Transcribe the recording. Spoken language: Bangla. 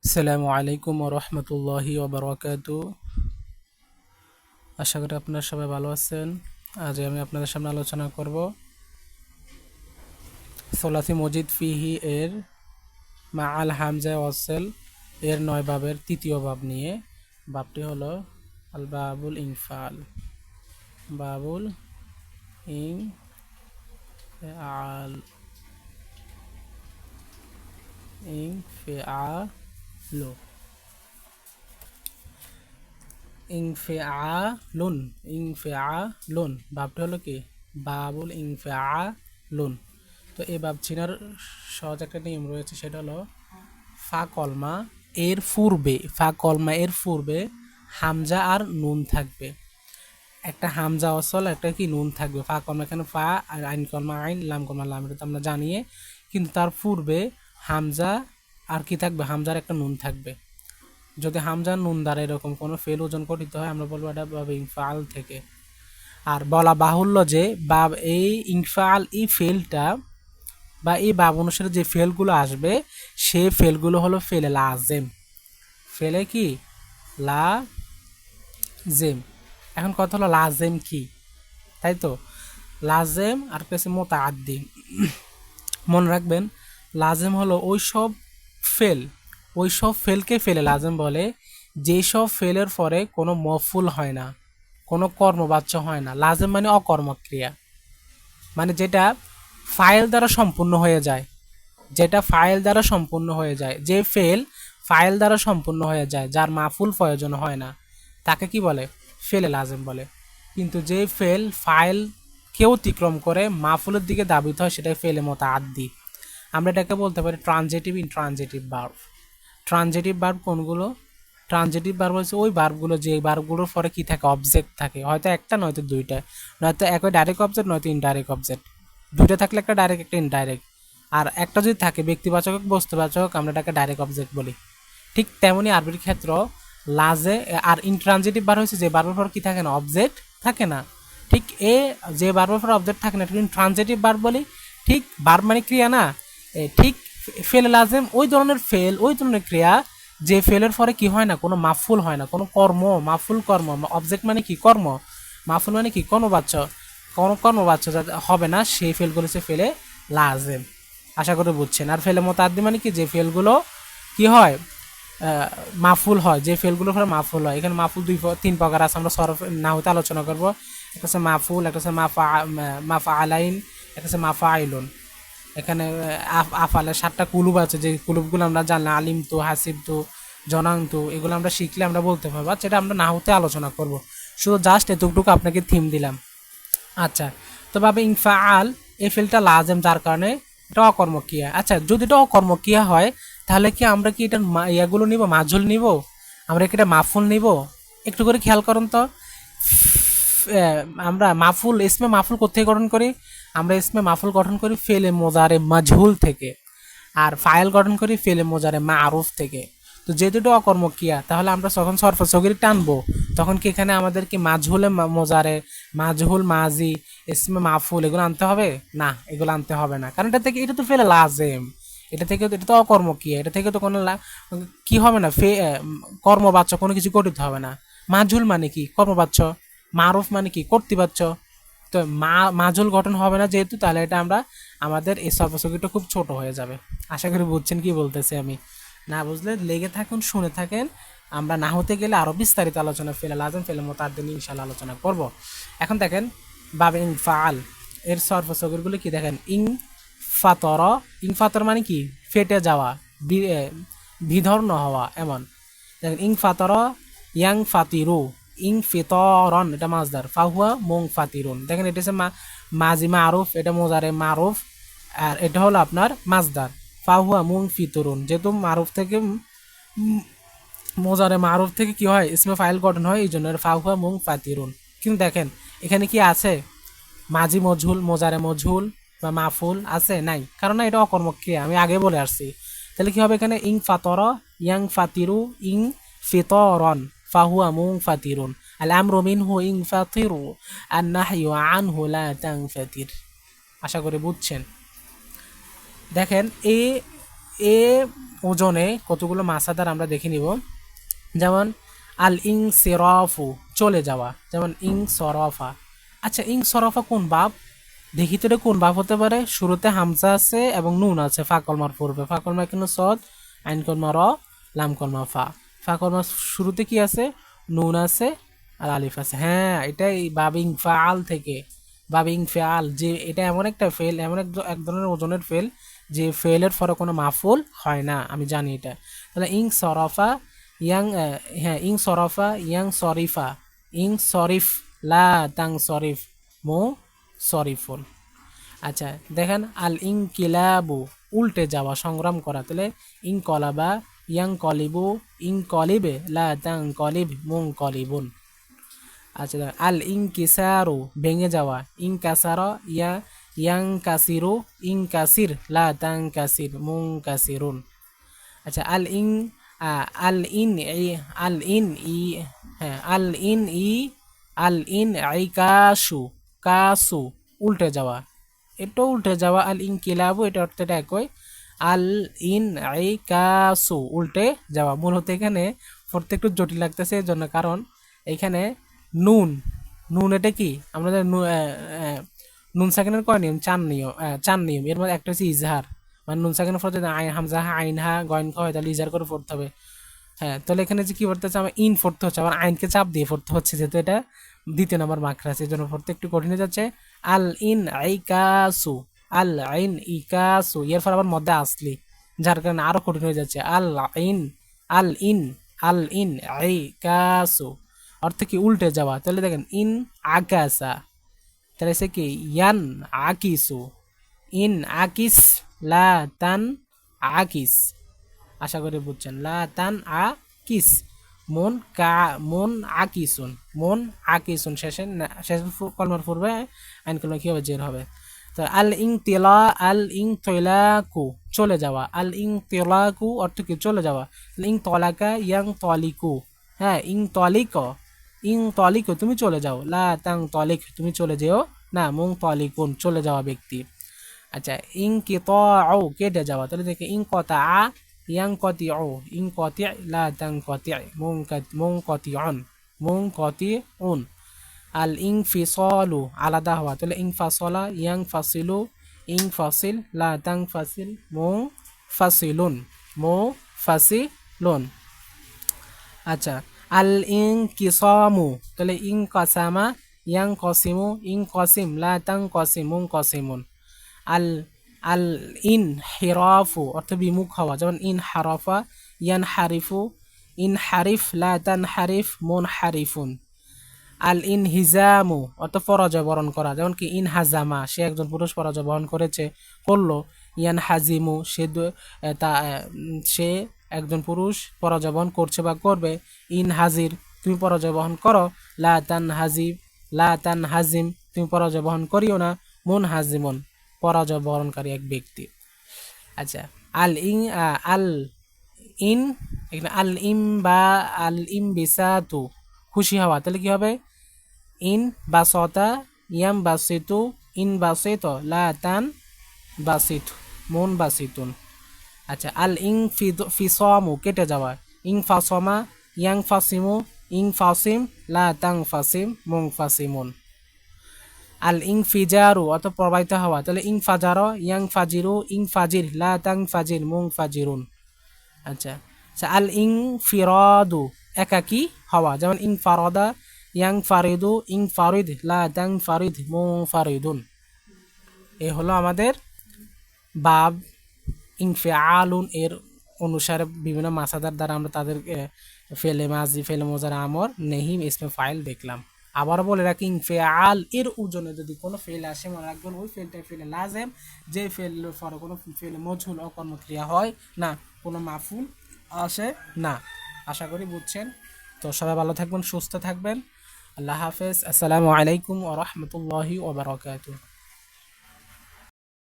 আসসালামু আলাইকুম ওয়া রাহমাতুল্লাহি ওয়া বারাকাতুহু। আশা করি আপনারা সবাই ভালো আছেন। আজ আমি আপনাদের সামনে আলোচনা করব সোলাসি মজিদ ফিহি এর মা আল হামজা ওয়াসল এর 9 বাবের তৃতীয় বাব নিয়ে। বাবটি হলো আল বাবুল ইনফাল। বাবুল ইনফাল ইনফালু ইনফালুন ইনফালুন বাবটি হলো কি বাবুল ইনফালুন। তো এই বাব চিনার সহজ একটা নিয়ম রয়েছে, সেটা হলো ফা কলমা এর পূর্বে হামজা আর নুন থাকবে। একটা হামজা অসল, একটা কি নুন থাকবে। ফা কলমা এখানে ফা, আর আইন কলমা আইন, লাম কলমা লাম, এটা তো আমরা জানিয়ে, কিন্তু তার পূর্বে হামজা আর কি থাকবে, হামজার একটা নুন থাকবে। যদি হামজা নুন দ্বারা এরকম কোনো ফেল ওজন গঠিত হয়, আমরা বলবো এটা বাব ইনফাল থেকে। আর বলা বাহুল্য যে বাব এই ইনফাল এই ফেলটা বা এই বাব অনুসারে যে ফেলগুলো আসবে, সে ফেলগুলো হলো ফেলে লাজেম। ফেলে কি লাজেম। এখন কথা হলো লাজেম কি, তাই তো? লাজেম আর কাছে মোতাআদ্দি। মনে রাখবেন, লাজেম হলো ওই সব ফেলকে ফেলে লাজেম বলে যেই সব ফেলের পরে কোনো মফুল হয় না, কোনো কর্মবাচ্য হয় না। লাজেম মানে অকর্মক্রিয়া, মানে যেটা ফাইল দ্বারা সম্পূর্ণ হয়ে যায়, যেটা ফাইল দ্বারা সম্পূর্ণ হয়ে যায়, যে ফেল ফাইল দ্বারা সম্পূর্ণ হয়ে যায়, যার মাফুল প্রয়োজন হয় না, তাকে কি বলে? ফেলে লাজেম বলে। কিন্তু যে ফেল ফাইল কেউ অতিক্রম করে মাফুলের দিকে দাবিত হয়, সেটাই ফেলে মোতাআদ্দি। আমরা এটাকে বলতে পারি transitive intransitive verb. Transitive verb কোনগুলো? ট্রানজিটিভ ভার্ব হচ্ছে ওই ভার্বগুলো যে ভার্বগুলোর পরে কি থাকে, অবজেক্ট থাকে, হয়তো একটা নয়তো দুইটা, নয়তো একই ডাইরেক্ট অবজেক্ট নয়তো ইনডাইরেক্ট অবজেক্ট। দুইটা থাকলে একটা ডাইরেক্ট একটা ইনডাইরেক্ট। আর একটা যদি থাকে ব্যক্তিবাচক বস্তুবাচক, আমরা এটাকে ডাইরেক্ট অবজেক্ট বলি। ঠিক তেমনি আরবির ক্ষেত্র লাজে আর ইনট্রানজিটিভ ভার্ব হচ্ছে যে ভার্বের পর কি থাকে না, অবজেক্ট থাকে না। ঠিক যে ভার্বের পর অবজেক্ট থাকে না, এটা ইনট্রানজিটিভ ভার্ব বলি। ঠিক ভার্ব মানে ক্রিয়া না, ঠিক ফেল লাজেম ওই ধরনের ফেল, ওই ধরনের ক্রিয়া যে ফেলের পরে কি হয় না, কোনো মাফুল হয় না, কোনো কর্ম, মাফুল কর্ম। অবজেক্ট মানে কি, কর্ম। মাফুল মানে কি, কর্মবাচ্য। কোনো কর্মবাচ্য হবে না, সেই ফেলগুলো সে ফেলে লাজেম। আশা করি বুঝছেন। আর ফেলে মোতাদ্দি মানে কি, যে ফেলগুলো কি হয়, মাফুল হয়, যে ফেলগুলো পরে মাফুল হয়। এখানে মাফুল তিন প্রকার আছে, আমরা সরফ না হতে আলোচনা করবো। একটা হচ্ছে মাফুল, একটা হচ্ছে মাফা আলাইন, একটা হচ্ছে মাফা আইলুন। এখানে আফালের 7টা কুলুব আছে, যে কুলুবগুলো আমরা জানলাম, আলিম তো, হাসিব তো, জনাং তো, এগুলো আমরা শিখলে আমরা বলতে পারবো। সেটা আমরা না হতে আলোচনা করব, শুধু জাস্ট এতটুকু আপনাকে থিম দিলাম। আচ্ছা, তো ভাবে ইনফাআল এই ফেলটা লাজেম, যার কারণে এটা অকর্মক্রিয়া। আচ্ছা, যদি এটা অকর্মক্রিয়া হয়, তাহলে কি আমরা কি এটা ইয়াগুলো নিব, মাজুল নিব, আমরা কি এটা মাফুল নিব? একটু করে খেয়াল করুন তো। আমরা মাফুল, ইসমে মাফুল কোথেকে গঠন করি? আমরা ইসমে মাফুল গঠন করি ফেলে মোজারে মাজহুল থেকে, আর ফাইল গঠন করি ফেলে মোজারে মারুফ থেকে। তো যে দুটো অকর্মক্রিয়া, তাহলে আমরা যখন সরফা সগির টানবো, তখন কি এখানে আমাদের কি মাজহুলে মোজারে, মাজহুল মাজি, ইসমে মাফুল এগুলো আনতে হবে না? এগুলো আনতে হবে না, কারণ এটা থেকে, এটা তো ফেলে লাজেম। এটা থেকে, এটা তো অকর্মক্রিয়া, এটা থেকে তো কোনো কি হবে না, কর্মবাচ্য কোনো কিছু গঠিত হবে না। মাজহুল মানে কি, কর্মবাচ্য। মারুফ মানে কি, কর্তৃবাচ্য। তো মাজুল গঠন হবে না যেহেতু, তাহলে এটা আমরা, আমাদের এই সর্বসকিটা খুব ছোট হয়ে যাবে। আশা করি বুঝছেন কি বলতেছি আমি। না বুঝলে লেগে থাকুন, শুনে থাকেন। আমরা না হতে গেলে আরো বিস্তারিত আলোচনা ফেলে লাজম ফেলে মোতাদ্দিন ইনশাআল্লাহ আলোচনা করব। এখন দেখেন বাবে ইনফাআল এর সর্বসকিরগুলো কি দেখেন। ফাতর, ফাতর মানে কি, ফেটে যাওয়া, বিধর্ণ হওয়া, এমন। দেখেন ফাতর, ইয়াং ফাতিরু, ফিতরন, এটা মাসদার, ফাহুয়া মুং ফাতিরুন। দেখেন এটা হচ্ছে মাজি মারুফ, এটা মোজারে মারুফ, আর এটা হলো আপনার মাসদার ফাহুয়া মুং ফিতরুন। যেহেতু মারুফ থেকে, মোজারে মারুফ থেকে কি হয়, ইসমে ফাইল গঠন হয়, এই জন্য ফাহুয়া মুং ফাতিরুন। কিন্তু দেখেন এখানে কি আছে, মাজি মজহুল, মোজারে মজহুল বা মাফুল আছে? নাই, কারণ এটা অকর্মক্রিয়া, আমি আগে বলে আসছি। তাহলে কি হবে এখানে, ফাতর, ইয়াং ফাতিরু, ফিতরন, ফাহুয়া মুং ফাতিরুন। আল আমরু মিনহু ফাতিরু, আন নাহয়ু আনহু লা তানফাতির। আশা করি বুঝছেন। দেখেন এ ওজনে কতগুলো মাসাদার আমরা দেখে নিব। যেমন আল ইং সেরফু চলে যাওয়া, যেমন ইং সরফা। আচ্ছা ইং সরফা কোন বাব? দেখি তো এটা কোন বাব হতে পারে? শুরুতে হামজা আছে এবং নুন আছে ফাকলমার পূর্বে, ফাকলমা কিন্তু সদ, আইন কলমা র, লাম কলমা ফা। ফাকলমার শুরুতে কি আছে? নুন আছে আর আলিফ আছে। হ্যাঁ, এটাই বাবিং ফাল থেকে, বাবিং ফেয়াল, যে এটা এমন একটা ফেল, এমন এক ধরনের ওজনের ফেল যে ফেলের পরে কোনো মাফুল হয় না, আমি জানি এটা। তাহলে ইং সরফা ইয়াং, হ্যাঁ ইং সরফা ইয়াং সরিফা, ইং সরিফ লা তাং সরিফ মো সরিফুন। আচ্ছা দেখেন আল ইং কিলাবু উল্টে যাওয়া, সংগ্রাম করা। তাহলে ইং কলাবা ইয়াং কলিবু, ইং কলিবে লা তাং কলিব মুং কলিবুন। আচ্ছা দেখেন আল ইং কিসারু ভেঙে যাওয়া, ইং কাসার ইয়াং কাসিরু, ইং কাসির লা তাং কাসির মুং কাসিরুন। আচ্ছা আল ইন আল ইন ই, আল ইন ই, হ্যাঁ আল ইন ই, আল ইন আই কাসু, কাসু উল্টে যাওয়া, এটাও উল্টে যাওয়া। আল ইন কিলাবু এটা অর্থটা একই। আল ইন আই কাসু উল্টে যাওয়া। মূলত এখানে পড়তে একটু জটিল লাগতেছে এর জন্য, কারণ এখানে নুন, নুন এটা কি আমাদের নুন সাকিনের কয় নিয়ম? চার নিয়ম, চার নিয়ম। এর মধ্যে একটা হচ্ছে ইজহার, মানে নুন সাকিনের পর যদি আইন হামজা আইন হা গয়ন হয় তাহলে ইজহার করে পড়তে হবে। হ্যাঁ, তাহলে এখানে যে কি পড়তে হচ্ছে, আমার ইন পড়তে হচ্ছে, আমার আইনকে চাপ দিয়ে পড়তে হচ্ছে, যেহেতু এটা দ্বিতীয় নম্বর মাকড়া আছে, এই জন্য পড়তে একটু কঠিন হয়ে যাচ্ছে। আল ইন আইকাসু, আল আইন ইকাসু, এর পর আবার মধ্যে আসলি, যার কারণে আরো কঠিন হয়ে যাচ্ছে। আল ইন, আল ইন, আল ইন আইকাসু অর্থ কি? উল্টে যাওয়া। তাহলে দেখেন ইন আকাসা, তাহলে সে কি? ইয়ান আকিসু, ইন আকিস লা তান আকিস। আশা করি বুঝছেন। লা তান আকিস, মন কা, মন আকিসুন, মন আকিসুন। শেষে শেষ কলমার পূর্বে আইন কলমা কি হবে? জের হবে। তো আল ইং তেলা, আল ইং তৈলাকু চলে যাওয়া, আল ইং তেলাকু অর্থ কি? চলে যাওয়া। ইং তলাকা ইয়াং তলিকু, হ্যাঁ ইং তলিক, ইং তলিক তুমি চলে যাও, লা তাং তলিক তুমি চলে যেও না, মুং তলিকুন চলে যাওয়া ব্যক্তি। আচ্ছা ইং কিতাউ কেটে যাওয়া, তাহলে দেখে ইং কতা ইয়াং কতিউ, ইং কতি লা তাং কতি মুং কতিউন, মুং কতিউন। আল ইং ফিসলু আলাদা হওয়া, তাহলে ইং ফাসলা ইয়াং ফাসিলু, ইং ফাসিল লা তাং ফাসিল মুং ফাসিলুন, মো ফাসিলুন। আচ্ছা আল ইং কিসামু, তাহলে ইং কাসামা ইয়াং কসিমু, ইং কসিম লা তাং কসিম মুং কসিমুন। আল আল ইন হিরাফু অর্থ বিমুখ হওয়া, যেমন ইন হারাফা ইয়ান হারিফু, ইন হারিফ লা তান হারিফ মুন হারিফুন। আল ইন হিজামু অর্থ পরাজয় বরণ করা, যেমন কি ইন হাজামা সে একজন পুরুষ পরাজয় বরণ করেছে, করলো। ইয়ান হাজিমু সে একজন পুরুষ পরাজয় বহন করছে বা করবে। ইন হাজির তুমি পরাজয় বহন করো, লা তান হাজিব, লা তান হাজিম তুমি পরাজয় বহন করিও না, মুন হাজিমুন পরাজয় বহনকারী এক ব্যক্তি। আচ্ছা আল ইন আল ইন, এখানে আল ইম বা আল ইম বিসাতু খুশি হওয়া, তাহলে কি হবে? ইন বাসতা ইয়াম বাসিতু, ইন বাসিত লা তান বাসিত মুন বাসিতুন। আচ্ছা আল ইং ফিসমু কেটে যাওয়া, ইং ফাসমা ইয়াং ফাসিমু, ইং ফাসিম লা তাং ফাসিম মুং ফাসিমুন। আল ইং ফিজারু অত প্রবাহিত হওয়া, তাহলে ইং ফাজার ইয়াং ফাজিরু, ইং ফাজির লা তাং ফাজির মুং ফাজিরুন। আচ্ছা আচ্ছা আল ইং ফিরাদু একাকি হওয়া, যেমন ইং ফারদা ইয়াং ফারিদু, ইং ফারিদ লা তাং ফারিদ মুং ফারিদুন। এ হলো আমাদের বাব ইনফিআলুন এর অনুসারে বিভিন্ন মাসাদার দ্বারা আমরা তাদের ফেলে মাজি, ফেলে মোজার আমর, নেহিম, ইসমে ফাইল দেখলাম। আবার বলে রাখি ইনফিআল এর ওজনে যদি কোনো ফেল আসে মনে রাখবেন ওই ফেলটা ফেলে লাজেম, যে ফেলের পরে কোনো ফেলে মজহুল অকর্মক্রিয়া হয় না, কোনো মাফুল আসে না। আশা করি বুঝছেন। তো সবাই ভালো থাকবেন, সুস্থ থাকবেন। আল্লাহ হাফেজ। আসসালামু আলাইকুম ওয়া রাহমাতুল্লাহি ওয়া বারাকাতুহু।